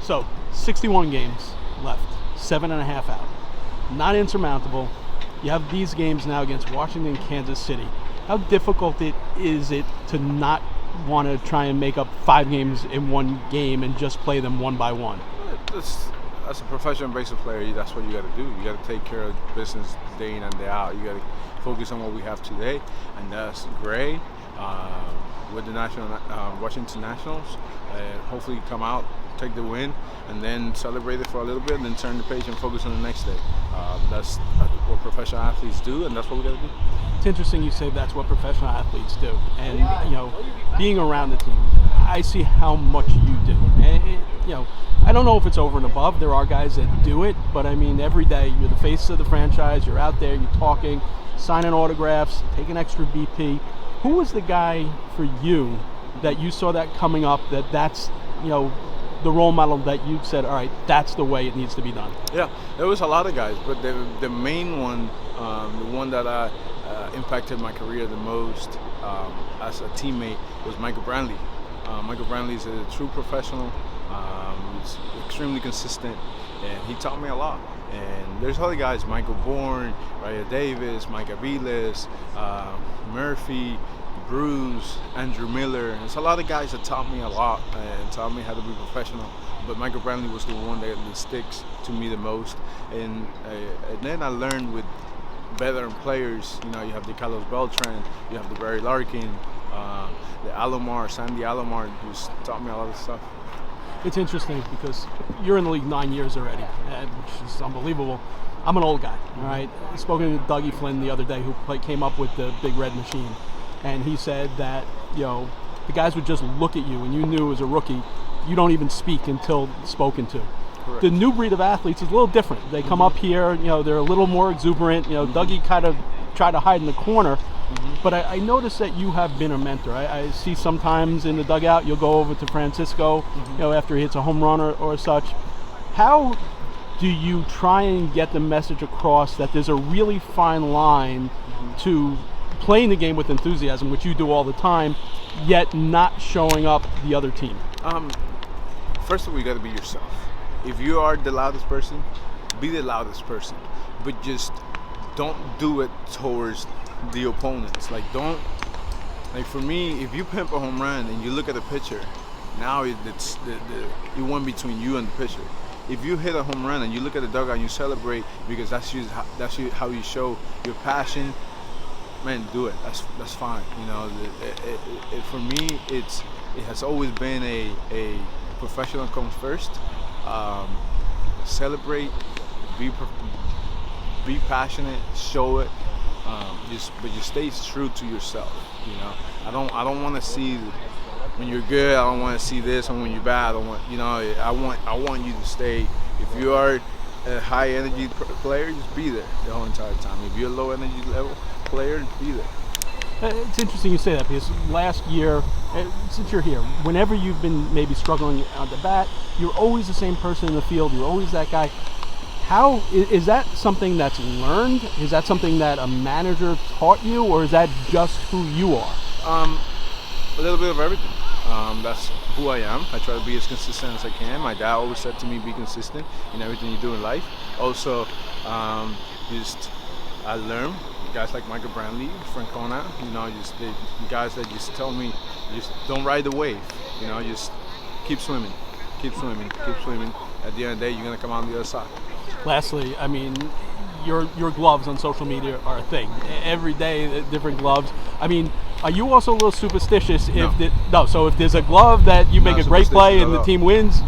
So 61 games left, 7.5 out. Not insurmountable. You have these games now against Washington, Kansas City. How difficult is it to not want to try and make up 5 games in one game and just play them one by one? As a professional baseball player, that's what you got to do. You got to take care of business day in and day out. You got to focus on what we have today, and that's great. With the Washington Nationals, hopefully come out, take the win, and then celebrate it for a little bit, and then turn the page and focus on the next day. That's what professional athletes do, and that's what we got to do. It's interesting you say that's what professional athletes do, and being around the team, I see how much you do. And I don't know if it's over and above. There are guys that do it, but I mean, every day you're the face of the franchise. You're out there, you're talking, signing autographs, taking extra BP. Who was the guy for you that you saw that coming up? That's the role model that you said, all right, that's the way it needs to be done? Yeah, there was a lot of guys, but the main one, the one that impacted my career the most as a teammate was Michael Brantley. Michael Brantley is a true professional. He's extremely consistent, and he taught me a lot. And there's other guys, Michael Bourne, Raya Davis, Mike Aviles, Murphy, Bruce, Andrew Miller. There's a lot of guys that taught me a lot and taught me how to be professional. But Michael Brantley was the one that sticks to me the most. And then I learned with veteran players. You have the Carlos Beltran, you have the Barry Larkin, the Sandy Alomar, who's taught me a lot of stuff. It's interesting because you're in the league 9 years already, which is unbelievable. I'm an old guy, all right? I spoke to Dougie Flynn the other day, who came up with the Big Red Machine, and he said that the guys would just look at you, and you knew as a rookie, you don't even speak until spoken to. Correct. The new breed of athletes is a little different. They come up here, they're a little more exuberant. Dougie kind of tried to hide in the corner. But I noticed that you have been a mentor. I see sometimes in the dugout you'll go over to Francisco, after he hits a home run or such. How do you try and get the message across that there's a really fine line to playing the game with enthusiasm, which you do all the time, yet not showing up the other team? First of all, you got to be yourself. If you are the loudest person, be the loudest person. But just don't do it towards the opponents. For me, if you pimp a home run and you look at the pitcher, now it's the one between you and the pitcher. If you hit a home run and you look at the dugout and you celebrate because that's how you show your passion, man, do it. That's fine. For me, it has always been a professional comes first. Celebrate, be passionate, show it. But just stay true to yourself. I don't want to see when you're good. I don't want to see this, and when you're bad, I want you to stay. If you are a high energy player, just be there the whole entire time. If you're a low energy level player, be there. It's interesting you say that because last year, since you're here, whenever you've been maybe struggling at the bat, you're always the same person in the field. You're always that guy. How is that something that's learned? Is that something that a manager taught you, or is that just who you are? A little bit of everything. That's who I am. I try to be as consistent as I can. My dad always said to me, be consistent in everything you do in life. Also, I learned guys like Michael Brantley, Francona, the guys that just tell me, just don't ride the wave. Just keep swimming. At the end of the day, you're going to come out on the other side. Lastly, I mean, your gloves on social media are a thing. Every day, different gloves. I mean, are you also a little superstitious? So if there's a glove that you make a great play and the team wins,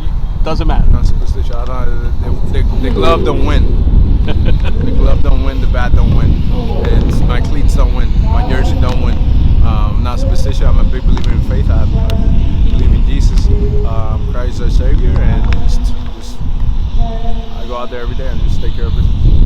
doesn't matter. Not superstitious. The glove don't win. The glove don't win. The bat don't win. My cleats don't win. My jersey don't win. I'm not superstitious.